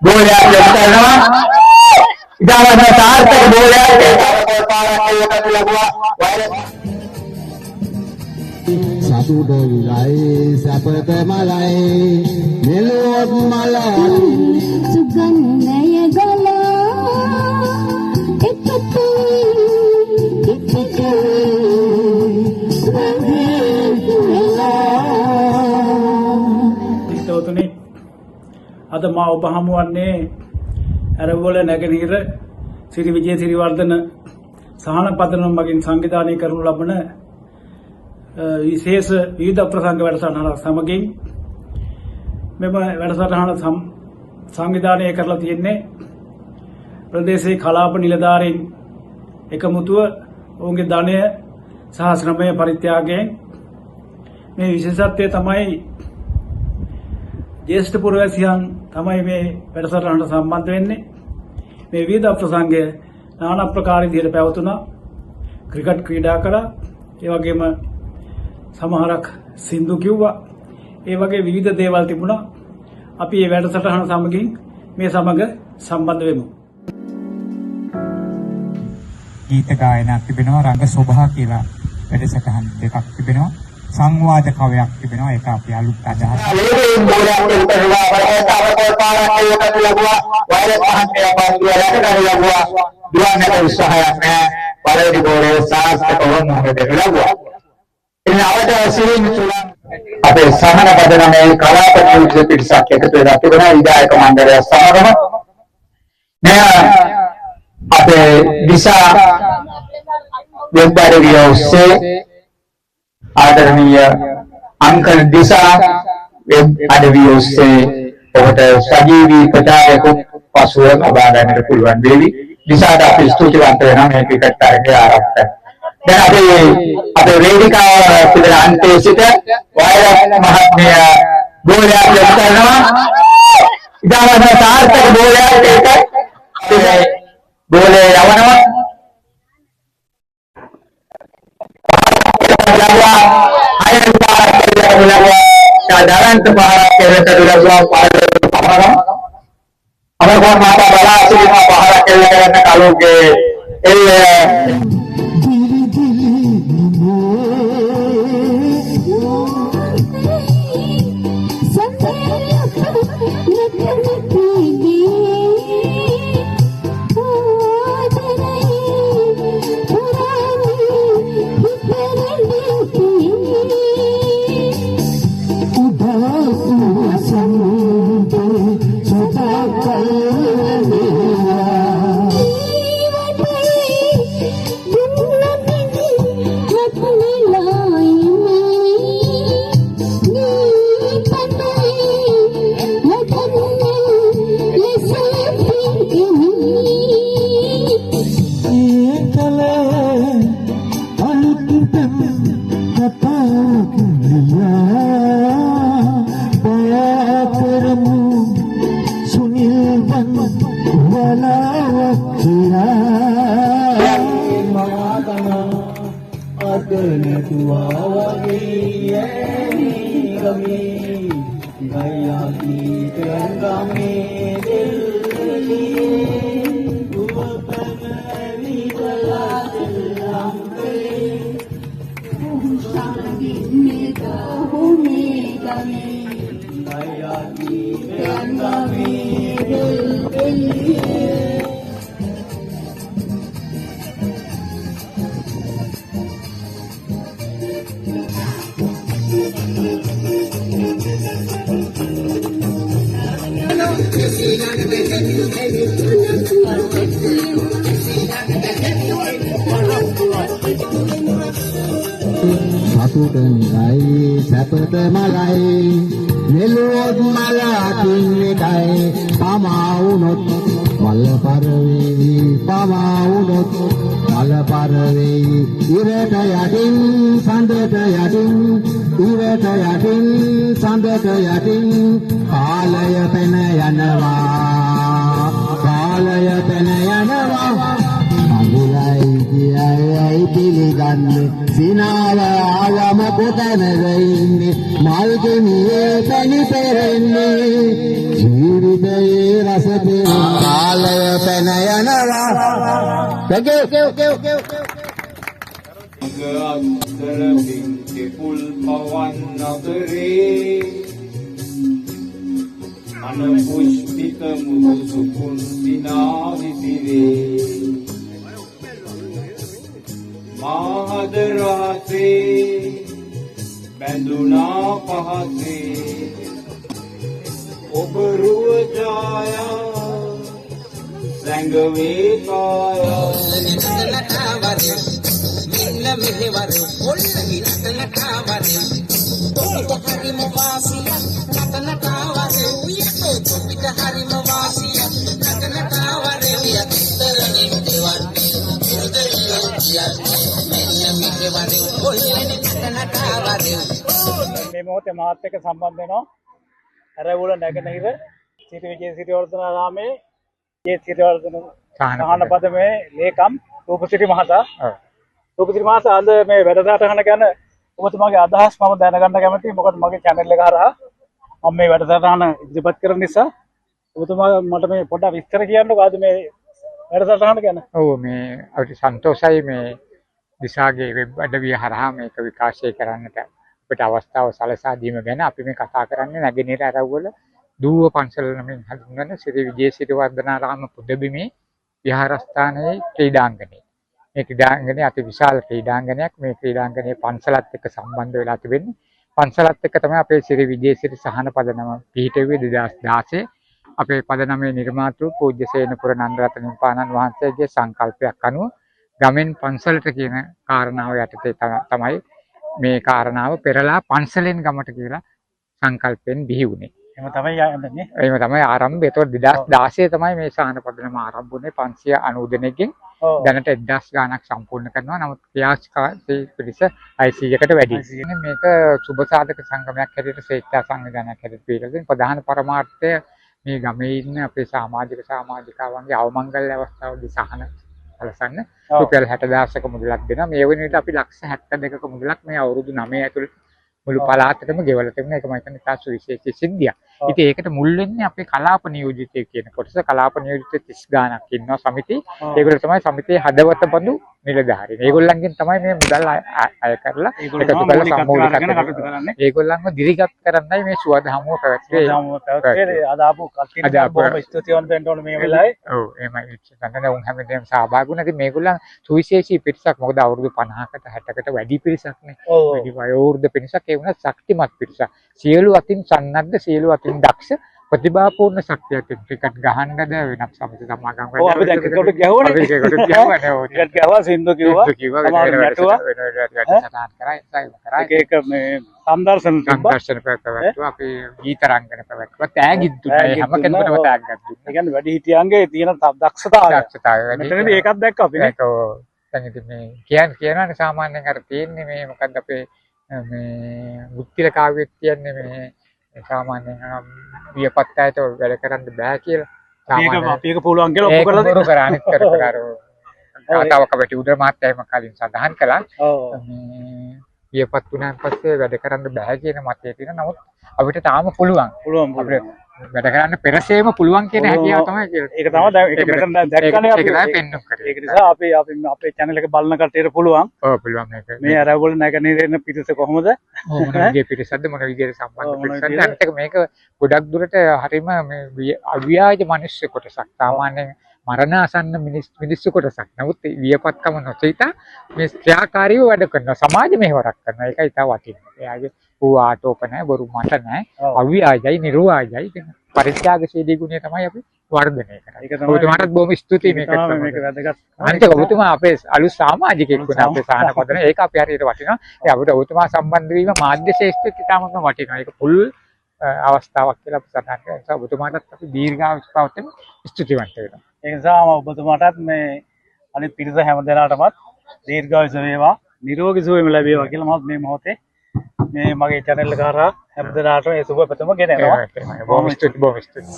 ගෝලයක් යොමු කරනවා. ඉතාලම සාර්ථක ගෝලයක් සතුට විලයි සැපත මලයි මෙලොව මල සුගන්ධය ගලා එකතු හිතවතුනි අද මා ඔබ හමුවන්නේ ඇරවොල නැගෙනහිර සිරි විජය සිරිවර්ධන සහන පදනම මගින් සංවිධානය කරනු ලබන විශේෂ විවිධ ප්‍රසංග වැඩසටහනක් සමගින් මෙම වැඩසටහන සංවිධානය කරලා තියෙන්නේ ප්‍රදේශයේ කලාප නිලධාරීන් එකමුතුව ඔවුන්ගේ ධනය සහ ශ්‍රමය පරිත්‍යාගයෙන් මේ විශේෂත්වය තමයි ජ්‍යෙෂ්ඨ පුරවැසියන් තමයි මේ වැඩසටහනට සම්බන්ධ වෙන්නේ. මේ විවිධ ප්‍රසංගය নানা ප්‍රකාර විදිහට පැවතුණා. ක්‍රිකට් ක්‍රීඩා කළා. ඒ වගේම සමහරක් සින්දු කිව්වා. ඒ වගේ විවිධ දේවල් තිබුණා. අපි මේ වැඩසටහන සමගින් මේ සමග සම්බන්ධ වෙමු. ගීත ගායනක් තිබෙනවා, රංග සෝභා කියලා වැඩසටහන් දෙකක් තිබෙනවා. සංවාද කවයක් තිබෙනවා. ඒක අපි අලුත් අදහස්. උත්සාහයක් නැහැ. පළවෙනි ගෝලය සාර්ථකව මොහොතේ ලැබුවා. ඉතින් අවත සිරින් තුලන් අපේ සහන පදනමේ කලාප නියෝජ්‍ය පිරිසක් එකතු වෙලා තිබෙනවා විධායක මණ්ඩලය සමගම. මෙය අපේ දිසා වෙබ්බඩවිය ඔස්සේ ආදරණීය අංකල් දිසා වෙබ් අඩවිය ඔස්සේ ඔබට සජීවී ප්‍රචාරයක් පසුව ලබා ගන්නට පුළුවන් වේවි. දිසාට අපි ස්තුතිවන්ත වෙනවා මේ ක්‍රිකට් තරගය ආරම්භ කරන්න. දැන් අපේ වේදිකාව පිළිබඳ අන්තයේ සිට වයරත් මහත්මිය ගෝලයක් යොමු කරනවා. ඉතාලම සාර්ථක ගෝලයක් ඒක ගෝලේ යවනවා. साधारण पहाड़ा के हमें माता बड़ा पहाड़ा के कालों के සතුට නිලයි සැපත මලයි මෙලොව මල අතින් එකයි පමා වුණොත් මල පරවේවි පමා වුණොත් මල පරවේවි ඉරට යටින් සඳට යටින් ඉරට යටින් සඳට යටින් කාලය පැන යනවා කාලය පැන යනවා අඳුරයි කියයි පිළිගන්නේ සිනාව ආවම කොතැනද ඉන්නේ මල් ගෙනියේ පැණි පෙරෙන්නේ ජීවිතයේ රස පෙරෙන කාලය පැන යනවා අත්තර බින්ති පුල් පවන් නගරේ අන පුෂ්පිත මුදු සුකුන් දිනා විසිරේ මාහද රාත්‍රේ බැඳුනා පහසේ ඔබ රුව ඡායා රැඟවේ කායා මේ මොහොතේ මාත් එක්ක සම්බන්ධ වෙනවා අරවුල නැගෙනහිර සිටි විජේ සිරිවර්ධනාරාමේ ඒ සිරිවර්ධන සහන පදමේ ලේකම් රූපසිරි මහතා රූපසිරි මහතා අද මේ වැඩසටහන ගැන ඔබතුමාගේ අදහස් මම දැනගන්න කැමතියි මොකද මගේ channel එක හරහා මම මේ වැඩසටහන ඉදිරිපත් කරන නිසා ඔබතුමා මට මේ පොඩ්ඩක් විස්තර කියන්නකෝ අද මේ වැඩසටහන ගැන. ඔව් මේ අපිට සන්තෝෂයි මේ දිසාගේ වෙබ් අඩවිය හරහා මේක විකාශය කරන්නට අපිට අවස්ථාව සලසා දීම ගැන අපි මේ කතා කරන්නේ නැගෙනහිර අරවුල දූව පන්සල නමින් හඳුන්වන ශ්‍රී විජේ සිරිවර්ධනාරාම පුදබිමේ විහාරස්ථානයේ ක්‍රීඩාංගණය. මේ ක්‍රීඩාංගණය අති විශාල ක්‍රීඩාංගණයක්. මේ ක්‍රීඩාංගණය පන්සලත් එක්ක සම්බන්ධ වෙලා තිබෙන්නේ. පන්සලත් එක්ක තමයි අපේ ශ්‍රී විජේ සිරි සහන පදනම පිහිටුවේ 2016 අපේ පදනමේ නිර්මාතෘ පූජ්‍ය සේනපුර නන්දරතන හිමිපාණන් වහන්සේගේ සංකල්පයක් අනුව ගමෙන් පන්සලට කියන කාරණාව යටතේ තමයි මේ කාරණාව පෙරලා පන්සලෙන් ගමට කියලා සංකල්පෙන් බිහි වුණේ. එහෙම තමයි යන්නේ. එහෙම තමයි ආරම්භය. ඒතකොට 2016 තමයි මේ සහන පදනම ආරම්භ වුණේ 590 දෙනෙක්ගෙන්. දැනට 1000 ගාණක් සම්පූර්ණ කරනවා. නමුත් ක්‍රියාශීලී පිරිස 600කට වැඩි. මේක සුබ සාධක සංගමයක් හැටියට ස්වේච්ඡා සංවිධානයක් හැටියට පිළිගන්න ප්‍රධාන පරමාර්ථය මේ ගමේ ඉන්න අපේ සමාජිකාවන්ගේ අවමංගල්‍ය අවස්ථාවලදී සහන සැලසන්න රුපියල් 60000ක මුදලක් දෙනවා. මේ වෙන විට අපි ලක්ෂ 72ක මුදලක් මේ අවුරුදු 9 ඇතුළත මුළු පළාතටම ගෙවලා තිබුණා. ඒක මම හිතන්නේ තාම සුවිශේෂී සිද්ධියක්. ඉතින් ඒකට මුල් වෙන්නේ අපේ කලාප නියෝජිතය කියන කොටස. කලාප නියෝජිත 30 ගාණක් ඉන්නවා සමිති. ඒගොල්ලෝ තමයි සමිතියේ හදවත බඳු නිලධාරීන්. ඒගොල්ලන්ගෙන් තමයි මේ මුදල් අය කරලා එකතු කරලා සම්මූලිකත්වයට කරන්නේ. ඒගොල්ලන්ව දිරිගත් කරන්නයි මේ සුවදහමුව පැවැත්වුවේ. අද ආපු කල්ටියට බොහොම ස්තුතිවන්ත වෙන්න ඕනේ මේ වෙලාවේ. ඔව් එහෙමයි. ගන්න උන් හැමදේම සහභාගී වුණා. ඉතින් මේගොල්ලන් සුවිශේෂී පිරිසක්. මොකද අවුරුදු 50කට 60කට වැඩි පිරිසක් නේ. වැඩි වයෝවෘද්ධ පිරිසක්. ඒ වුණත් ශක්තිමත් පිරිසක්. සියලු අතින් සන්නද්ධ, සියලු අතින් දක්ෂ, ප්‍රතිභාපූර්ණ ශක්තියක් ක්‍රිකට් ගහන්නද වෙනත් සමිති සමාගම් වල. ඔව් අපි දැන් ක්‍රිකට් ගැහුවනේ. අපි ක්‍රිකට් ගැහුවානේ. ඔව් ක්‍රිකට් ගැහුවා සින්දු කිව්වා. එක එක මේ සම්දර්ශන පැවැත්වුවා. අපි ගීත රංගන පැවැත්වුවා. තෑගිත් දුන්නා. හැම කෙනෙකුටම තෑග්ගක් දුන්නා. ඒ කියන්නේ වැඩි හිටියන්ගේ තියෙන දක්ෂතාවය. මෙතනදී ඒකත් දැක්ක අපි නේ. ඒක දැන් ඉතින් මේ කියනවානේ සාමාන්‍යයෙන් අර තියෙන්නේ මේ මොකද්ද අපේ මේ මුත්තිල කාව්‍යෙත් කියන්නේ මේ සාමාන්‍යයෙන් වියපත් අයට වැඩ කරන්න බෑ කියලා. සාමාන්‍යයෙන් අපි ඒක පුළුවන් කියලා ඔප්පු කරලා ඒක කරානිත් කරලා කතාවක පැටි උදේ මාත්‍යම කලින් සඳහන් කළා. මේ වියපත් වුණාන් පස්සේ වැඩ කරන්න බෑ කියන මතය තියෙනවා. නමුත් අපිට තාම පුළුවන්. අපිට වැඩ කරන්න පෙරසේම පුළුවන් කියන හැකියාව තමයි කියලා. ඒක තමයි ඒක මෙතන දැක්කනේ අපි. ඒක තමයි පෙන්වන්න කරේ. ඒක නිසා අපි අපේ channel එක බලන කට්ටියට පුළුවන්. ඔව් පුළුවන් මේක. මේ අරවල නැගනේ ඉන්න පිටස කොහොමද? මොන විදිහේ පිටසක්ද මොන විදිහේ සම්බන්ධ පිටසක්ද? අනිත් එක මේක ගොඩක් දුරට හරීම මේ අව්‍යාජ මිනිස්සු කොටසක්. සාමාන්‍යයෙන් මරණාසන්න මිනිස්සු කොටසක්. නමුත් වියපත්කම නොසිතා මේ ක්‍රියාකාරීව වැඩ කරනවා. සමාජ මෙහෙවරක් කරනවා. ඒකයි තව වටින්නේ. එයාගේ ඌ ආටෝප නැහැ, බොරු මට නැහැ. අව්‍යාජයි, නිර්වාජයි. පරිත්‍යාගශීලී ගුණය තමයි අපි වර්ධනය කරන්නේ. ඒක තමයි ඔබතුමාටත් බොහොම ස්තුතියි මේක වැදගත්. අනිත් ඔබතුමා අපේ අලුත් සමාජිකයෙක් වුණා අපේ සාහන පදන. ඒක අපි හරියට වටිනවා. ඒ අපිට ඔබතුමා සම්බන්ධ වීම මාධ්‍ය ශාස්ත්‍රෙත් ඉතාමත් වටිනවා. ඒක පුල් අවස්ථාවක් කියලා අපි සඳහන් කරනවා. ඒ නිසා ඔබතුමාටත් අපි දීර්ඝායුෂ පවත්වන ස්තුතිවන්ත වෙනවා. ඒ නිසා ඔබතුමාටත් මේ අනිත් පිරිස හැම දෙනාටමත් දීර්ඝායුෂ වේවා, නිරෝගී සුවය ලැබේවා කියලා මම මේ මොහොතේ මේ මගේ channel එක හරහා හැම දෙනාටම ඒ සුබ පැතුම ගෙනෙනවා. බොහොම ස්තුතියි, බොහොම ස්තුතියි.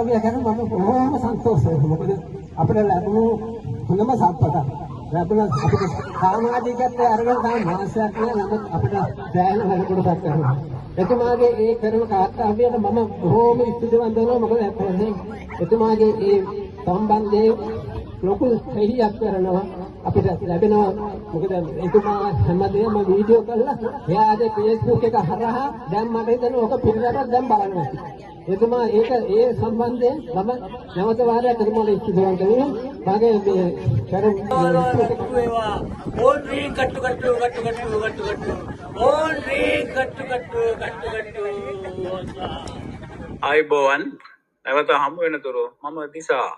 කාර්යය ගැන මම බොහොම සන්තෝෂයි. මොකද අපිට ලැබුණු හොඳම සම්පත. ලැබුණ අපිට සමාජිකත්වයේ අරගෙන තමයි මාසයක් නෑ නමුත් අපිට දැනෙන වැඩකටපත් කරනවා. එතුමාගේ ඒ කරන කාර්යයට මම බොහොම ස්තුතිවන්ත වෙනවා. මොකද එතුමාගේ ඒ සම්බන්ධයේ ලොකු සහියක් කරනවා අපිට ලැබෙනවා. මොකද එතුමා හැමදේම වීඩියෝ කරලා එයාගේ Facebook එක හරහා දැන් මට හිතෙනවා ඔක පිළිගන්නත් දැන් බලන්න. එතුමා ඒක ඒ සම්බන්ධයෙන් මම නැවත වාරයක් එතුමාට ස්තුතිවන්ත වෙනවා. මගේ මේ කරන ඕන් රීන් කට්ටු ආයිබෝවන් නැවත හමු වෙනතුරු මම දිසා